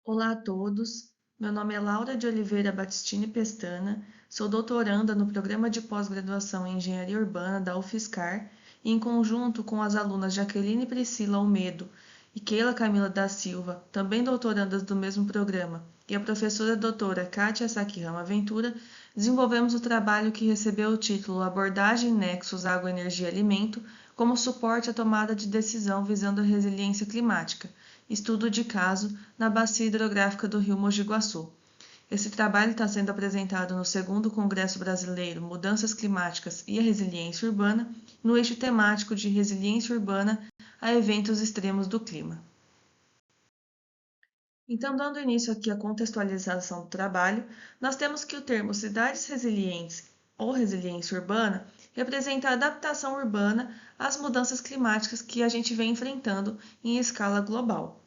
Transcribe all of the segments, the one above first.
Olá a todos, meu nome é Laura de Oliveira Battistini Pestana, sou doutoranda no programa de pós-graduação em Engenharia Urbana da UFSCar e em conjunto com as alunas Jaqueline Priscila Almedo e Keila Camila da Silva, também doutorandas do mesmo programa, e a professora doutora Kátia Sakihama Ventura, desenvolvemos o trabalho que recebeu o título Abordagem Nexus Água, Energia e Alimento como suporte à tomada de decisão visando a resiliência climática, estudo de caso na bacia hidrográfica do rio Mogi Guaçu. Esse trabalho está sendo apresentado no 2º Congresso Brasileiro Mudanças Climáticas e a Resiliência Urbana, no eixo temático de resiliência urbana a eventos extremos do clima. Então, dando início aqui à contextualização do trabalho, nós temos que o termo cidades resilientes ou resiliência urbana representa a adaptação urbana às mudanças climáticas que a gente vem enfrentando em escala global.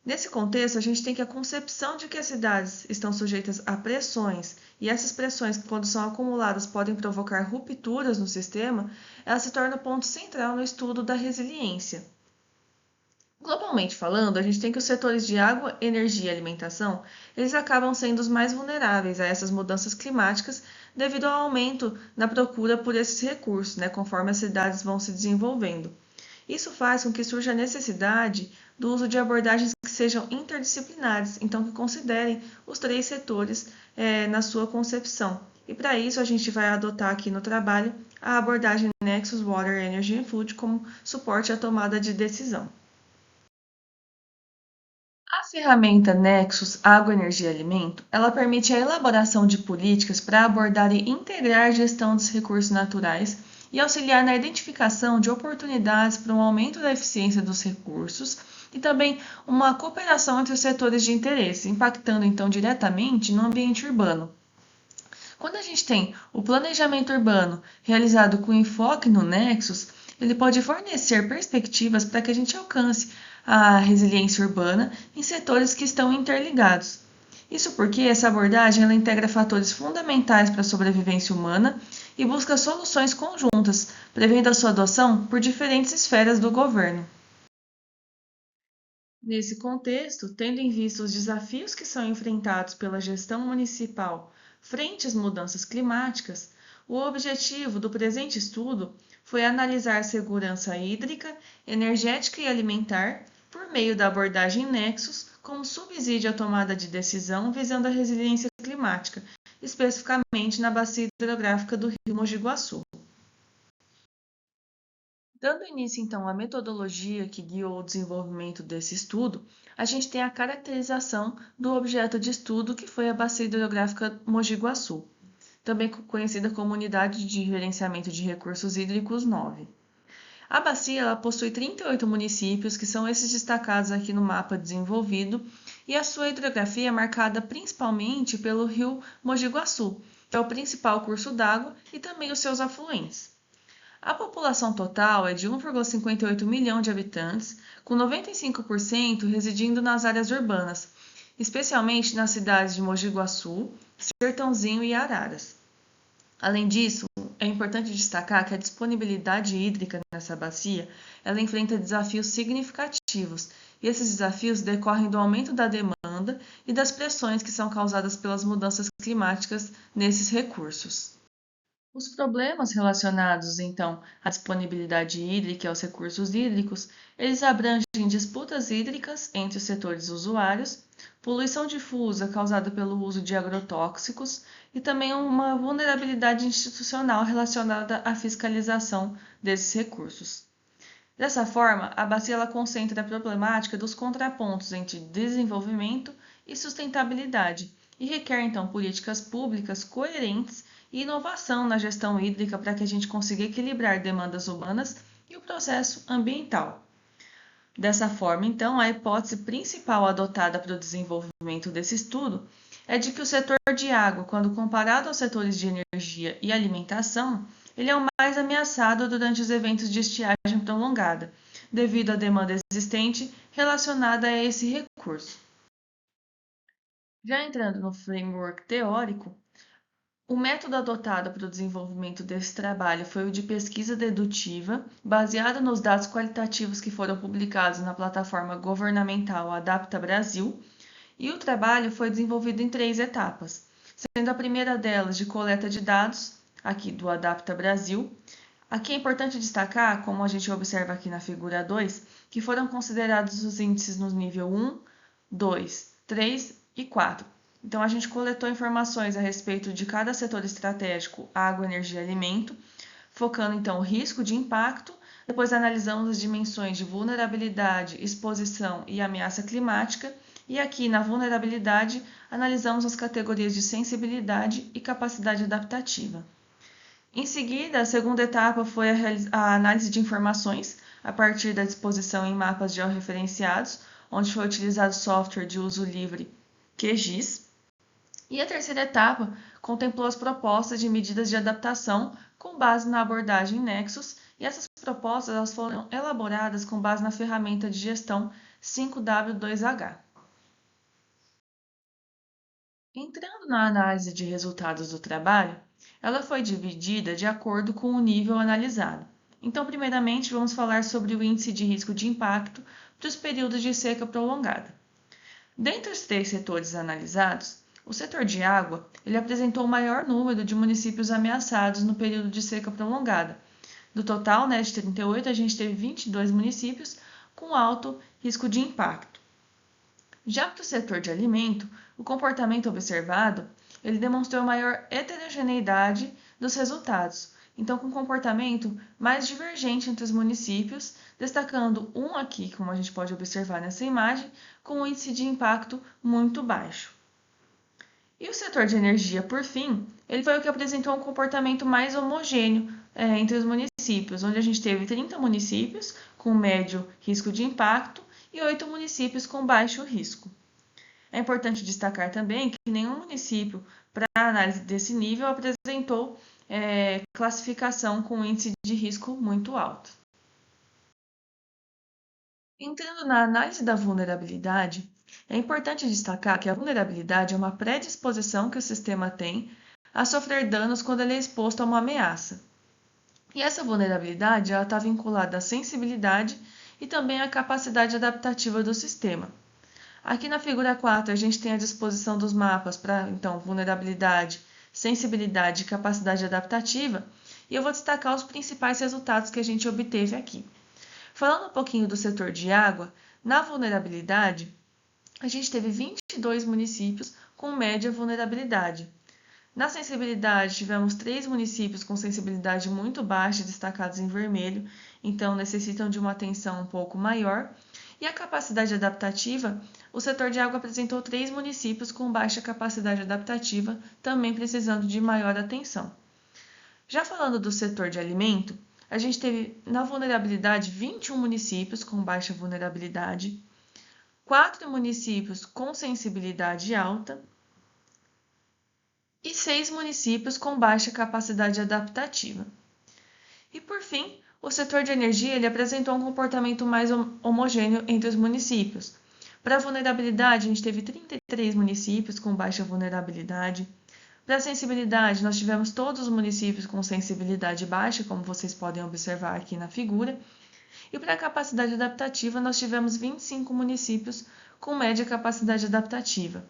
Nesse contexto, a gente tem que a concepção de que as cidades estão sujeitas a pressões, e essas pressões, quando são acumuladas, podem provocar rupturas no sistema, ela se torna o ponto central no estudo da resiliência. Globalmente falando, a gente tem que os setores de água, energia e alimentação, eles acabam sendo os mais vulneráveis a essas mudanças climáticas devido ao aumento na procura por esses recursos, conforme as cidades vão se desenvolvendo. Isso faz com que surja a necessidade do uso de abordagens que sejam interdisciplinares, então que considerem os 3 setores na sua concepção. E para isso a gente vai adotar aqui no trabalho a abordagem Nexus Water, Energy and Food como suporte à tomada de decisão. A ferramenta Nexus Água, Energia e Alimento, ela permite a elaboração de políticas para abordar e integrar a gestão dos recursos naturais e auxiliar na identificação de oportunidades para um aumento da eficiência dos recursos e também uma cooperação entre os setores de interesse, impactando então diretamente no ambiente urbano. Quando a gente tem o planejamento urbano realizado com enfoque no Nexus, ele pode fornecer perspectivas para que a gente alcance a resiliência urbana em setores que estão interligados. Isso porque essa abordagem ela integra fatores fundamentais para a sobrevivência humana e busca soluções conjuntas, prevendo a sua adoção por diferentes esferas do governo. Nesse contexto, tendo em vista os desafios que são enfrentados pela gestão municipal frente às mudanças climáticas, o objetivo do presente estudo foi analisar a segurança hídrica, energética e alimentar por meio da abordagem Nexus como subsídio à tomada de decisão visando a resiliência climática, especificamente na bacia hidrográfica do rio Mogi Guaçu. Dando início então à metodologia que guiou o desenvolvimento desse estudo, a gente tem a caracterização do objeto de estudo que foi a Bacia Hidrográfica Mogi Guaçu, também conhecida como Unidade de Gerenciamento de Recursos Hídricos 9. A bacia ela possui 38 municípios, que são esses destacados aqui no mapa desenvolvido, e a sua hidrografia é marcada principalmente pelo rio Mogi Guaçu, que é o principal curso d'água e também os seus afluentes. A população total é de 1,58 milhão de habitantes, com 95% residindo nas áreas urbanas, especialmente nas cidades de Mogi Guaçu, Sertãozinho e Araras. Além disso, é importante destacar que a disponibilidade hídrica nessa bacia ela enfrenta desafios significativos, e esses desafios decorrem do aumento da demanda e das pressões que são causadas pelas mudanças climáticas nesses recursos. Os problemas relacionados, então, à disponibilidade hídrica e aos recursos hídricos, eles abrangem disputas hídricas entre os setores usuários, poluição difusa causada pelo uso de agrotóxicos e também uma vulnerabilidade institucional relacionada à fiscalização desses recursos. Dessa forma, a bacia ela concentra a problemática dos contrapontos entre desenvolvimento e sustentabilidade e requer então políticas públicas coerentes e inovação na gestão hídrica para que a gente consiga equilibrar demandas humanas e o processo ambiental. Dessa forma, então, a hipótese principal adotada para o desenvolvimento desse estudo é de que o setor de água, quando comparado aos setores de energia e alimentação, ele é o mais ameaçado durante os eventos de estiagem prolongada, devido à demanda existente relacionada a esse recurso. Já entrando no framework teórico, o método adotado para o desenvolvimento desse trabalho foi o de pesquisa dedutiva, baseado nos dados qualitativos que foram publicados na plataforma governamental Adapta Brasil, E o trabalho foi desenvolvido em 3 etapas, sendo a primeira delas de coleta de dados, aqui do Adapta Brasil. Aqui é importante destacar, como a gente observa aqui na figura 2, que foram considerados os índices no nível 1, 2, 3 e 4. Então, a gente coletou informações a respeito de cada setor estratégico, água, energia e alimento, focando então o risco de impacto. Depois analisamos as dimensões de vulnerabilidade, exposição e ameaça climática. E aqui na vulnerabilidade, analisamos as categorias de sensibilidade e capacidade adaptativa. Em seguida, a segunda etapa foi a análise de informações a partir da disposição em mapas georreferenciados, onde foi utilizado software de uso livre QGIS. E a terceira etapa contemplou as propostas de medidas de adaptação com base na abordagem Nexus, e essas propostas elas foram elaboradas com base na ferramenta de gestão 5W2H. Entrando na análise de resultados do trabalho, ela foi dividida de acordo com o nível analisado. Então, primeiramente, vamos falar sobre o índice de risco de impacto para os períodos de seca prolongada. Dentre os 3 setores analisados, o setor de água ele apresentou o maior número de municípios ameaçados no período de seca prolongada. Do total, de 38, a gente teve 22 municípios com alto risco de impacto. Já para o setor de alimento, o comportamento observado ele demonstrou maior heterogeneidade dos resultados, então com comportamento mais divergente entre os municípios, destacando um aqui, como a gente pode observar nessa imagem, com um índice de impacto muito baixo. E o setor de energia, por fim, ele foi o que apresentou um comportamento mais homogêneo entre os municípios, onde a gente teve 30 municípios com médio risco de impacto e 8 municípios com baixo risco. É importante destacar também que nenhum município, para a análise desse nível, apresentou classificação com índice de risco muito alto. Entrando na análise da vulnerabilidade, é importante destacar que a vulnerabilidade é uma predisposição que o sistema tem a sofrer danos quando ele é exposto a uma ameaça. E essa vulnerabilidade está vinculada à sensibilidade e também à capacidade adaptativa do sistema. Aqui na figura 4, a gente tem a disposição dos mapas para, então, vulnerabilidade, sensibilidade e capacidade adaptativa, e eu vou destacar os principais resultados que a gente obteve aqui. Falando um pouquinho do setor de água, na vulnerabilidade, a gente teve 22 municípios com média vulnerabilidade. Na sensibilidade, tivemos 3 municípios com sensibilidade muito baixa, destacados em vermelho, então necessitam de uma atenção um pouco maior. E a capacidade adaptativa, o setor de água apresentou 3 municípios com baixa capacidade adaptativa, também precisando de maior atenção. Já falando do setor de alimento, a gente teve na vulnerabilidade 21 municípios com baixa vulnerabilidade, 4 municípios com sensibilidade alta e 6 municípios com baixa capacidade adaptativa. E por fim, o setor de energia ele apresentou um comportamento mais homogêneo entre os municípios. Para a vulnerabilidade, a gente teve 33 municípios com baixa vulnerabilidade. Para a sensibilidade, nós tivemos todos os municípios com sensibilidade baixa, como vocês podem observar aqui na figura. E para a capacidade adaptativa, nós tivemos 25 municípios com média capacidade adaptativa.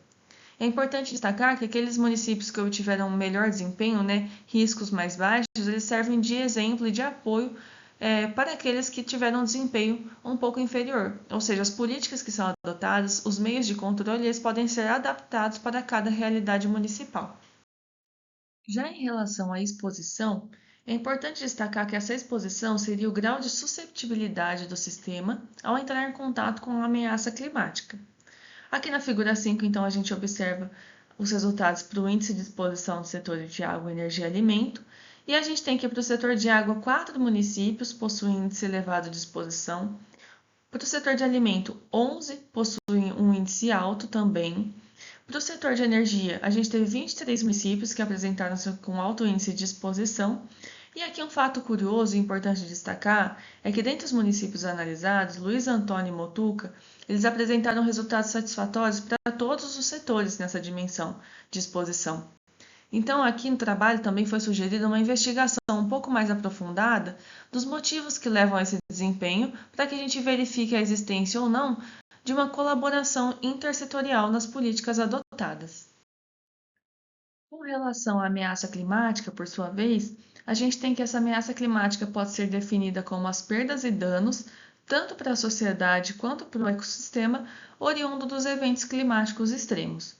É importante destacar que aqueles municípios que obtiveram um melhor desempenho, riscos mais baixos, eles servem de exemplo e de apoio para aqueles que tiveram um desempenho um pouco inferior. Ou seja, as políticas que são adotadas, os meios de controle, eles podem ser adaptados para cada realidade municipal. Já em relação à exposição, é importante destacar que essa exposição seria o grau de susceptibilidade do sistema ao entrar em contato com a ameaça climática. Aqui na figura 5, então, a gente observa os resultados para o índice de exposição do setor de água, energia e alimento, e a gente tem que para o setor de água, 4 municípios possuem índice elevado de exposição. Para o setor de alimento, 11 possuem um índice alto também. Para o setor de energia, a gente teve 23 municípios que apresentaram-se com alto índice de exposição. E aqui um fato curioso e importante destacar é que dentre os municípios analisados, Luiz Antônio e Motuca, eles apresentaram resultados satisfatórios para todos os setores nessa dimensão de exposição. Então, aqui no trabalho também foi sugerida uma investigação um pouco mais aprofundada dos motivos que levam a esse desempenho, para que a gente verifique a existência ou não de uma colaboração intersetorial nas políticas adotadas. Com relação à ameaça climática, por sua vez, a gente tem que essa ameaça climática pode ser definida como as perdas e danos, tanto para a sociedade quanto para o ecossistema, oriundo dos eventos climáticos extremos.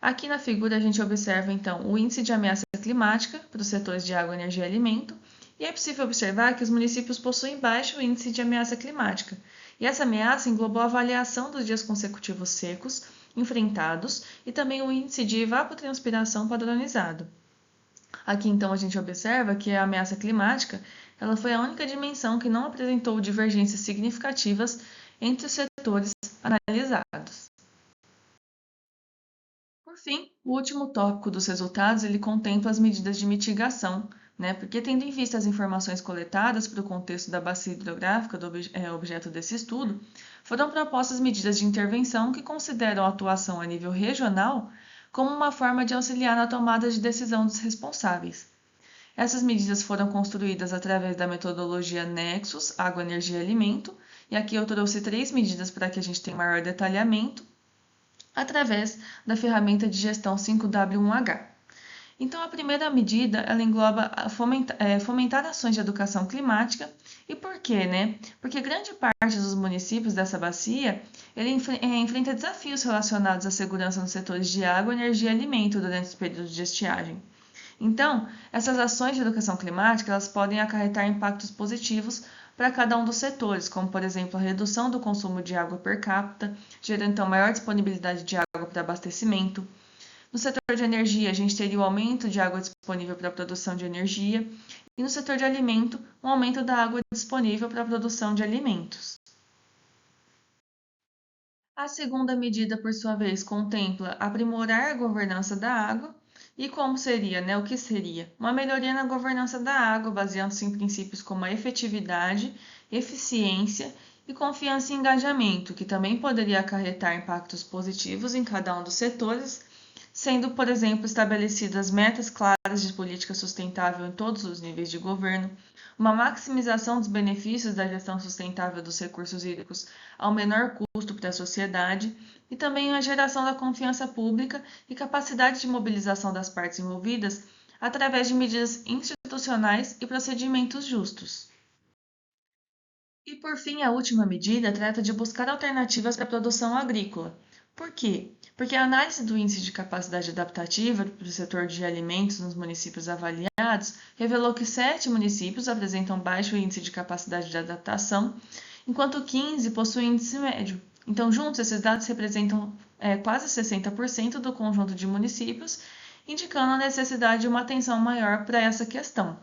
Aqui na figura a gente observa então o índice de ameaça climática para os setores de água, energia e alimento, e é possível observar que os municípios possuem baixo índice de ameaça climática, e essa ameaça englobou a avaliação dos dias consecutivos secos enfrentados e também o índice de evapotranspiração padronizado. Aqui então a gente observa que a ameaça climática ela foi a única dimensão que não apresentou divergências significativas entre os setores analisados. Por fim, o último tópico dos resultados ele contempla as medidas de mitigação, porque tendo em vista as informações coletadas para o contexto da bacia hidrográfica do objeto desse estudo, foram propostas medidas de intervenção que consideram a atuação a nível regional como uma forma de auxiliar na tomada de decisão dos responsáveis. Essas medidas foram construídas através da metodologia Nexus, Água, Energia e Alimento, e aqui eu trouxe 3 medidas para que a gente tenha maior detalhamento, através da ferramenta de gestão 5W1H. Então, a primeira medida, ela engloba fomentar ações de educação climática. E por quê, Porque grande parte dos municípios dessa bacia, ele enfrenta desafios relacionados à segurança nos setores de água, energia e alimento durante os períodos de estiagem. Então, essas ações de educação climática, elas podem acarretar impactos positivos para cada um dos setores, como, por exemplo, a redução do consumo de água per capita, gerando então maior disponibilidade de água para abastecimento. No setor de energia, a gente teria o aumento de água disponível para a produção de energia, e no setor de alimento, um aumento da água disponível para a produção de alimentos. A segunda medida, por sua vez, contempla aprimorar a governança da água. E como seria, O que seria? Uma melhoria na governança da água, baseando-se em princípios como a efetividade, eficiência e confiança e engajamento, que também poderia acarretar impactos positivos em cada um dos setores, sendo, por exemplo, estabelecidas metas claras de política sustentável em todos os níveis de governo, uma maximização dos benefícios da gestão sustentável dos recursos hídricos ao menor custo para a sociedade e também a geração da confiança pública e capacidade de mobilização das partes envolvidas através de medidas institucionais e procedimentos justos. E por fim, a última medida trata de buscar alternativas para a produção agrícola. Por quê? Porque a análise do índice de capacidade adaptativa para o setor de alimentos nos municípios avaliados revelou que 7 municípios apresentam baixo índice de capacidade de adaptação, enquanto 15 possuem índice médio. Então, juntos, esses dados representam quase 60% do conjunto de municípios, indicando a necessidade de uma atenção maior para essa questão.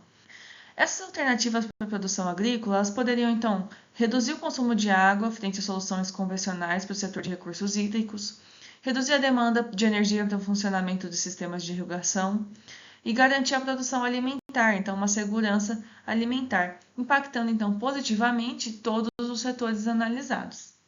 Essas alternativas para a produção agrícola elas poderiam, então, reduzir o consumo de água frente a soluções convencionais para o setor de recursos hídricos, reduzir a demanda de energia para o funcionamento de sistemas de irrigação e garantir a produção alimentar, então uma segurança alimentar, impactando, então, positivamente todos os setores analisados.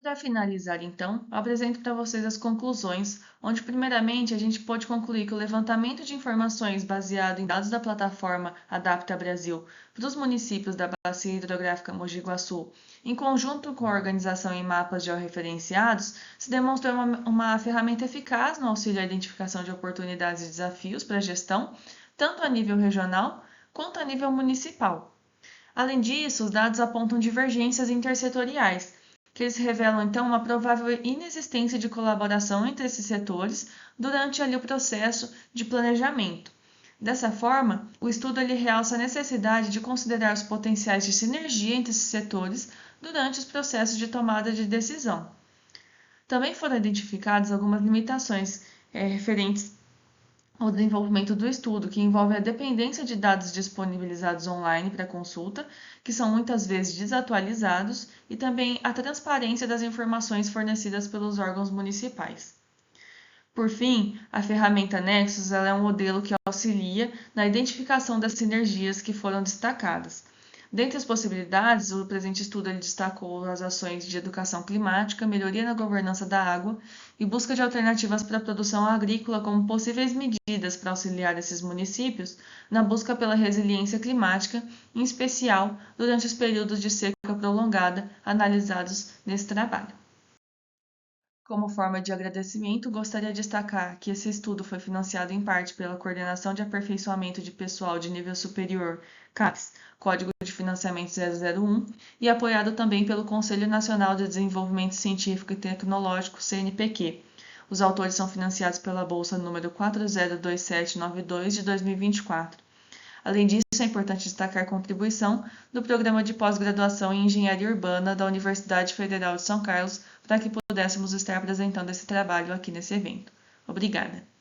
Para finalizar, então, eu apresento para vocês as conclusões, onde, primeiramente, a gente pode concluir que o levantamento de informações baseado em dados da plataforma Adapta Brasil para os municípios da Bacia Hidrográfica Mogi Guaçu, em conjunto com a organização em mapas georreferenciados, se demonstrou uma ferramenta eficaz no auxílio à identificação de oportunidades e desafios para a gestão, tanto a nível regional quanto a nível municipal. Além disso, os dados apontam divergências intersetoriais, que eles revelam então uma provável inexistência de colaboração entre esses setores durante o processo de planejamento. Dessa forma, o estudo realça a necessidade de considerar os potenciais de sinergia entre esses setores durante os processos de tomada de decisão. Também foram identificadas algumas limitações referentes ao desenvolvimento do estudo, que envolve a dependência de dados disponibilizados online para consulta, que são muitas vezes desatualizados, e também a transparência das informações fornecidas pelos órgãos municipais. Por fim, a ferramenta Nexus é um modelo que auxilia na identificação das sinergias que foram destacadas. Dentre as possibilidades, o presente estudo ele destacou as ações de educação climática, melhoria na governança da água e busca de alternativas para a produção agrícola como possíveis medidas para auxiliar esses municípios na busca pela resiliência climática, em especial durante os períodos de seca prolongada analisados nesse trabalho. Como forma de agradecimento, gostaria de destacar que esse estudo foi financiado em parte pela Coordenação de Aperfeiçoamento de Pessoal de Nível Superior, CAPES, Código de Financiamento 001, e apoiado também pelo Conselho Nacional de Desenvolvimento Científico e Tecnológico, CNPq. Os autores são financiados pela Bolsa número 402792 de 2024. Além disso, é importante destacar a contribuição do Programa de Pós-Graduação em Engenharia Urbana da Universidade Federal de São Carlos para que pudéssemos estar apresentando esse trabalho aqui nesse evento. Obrigada!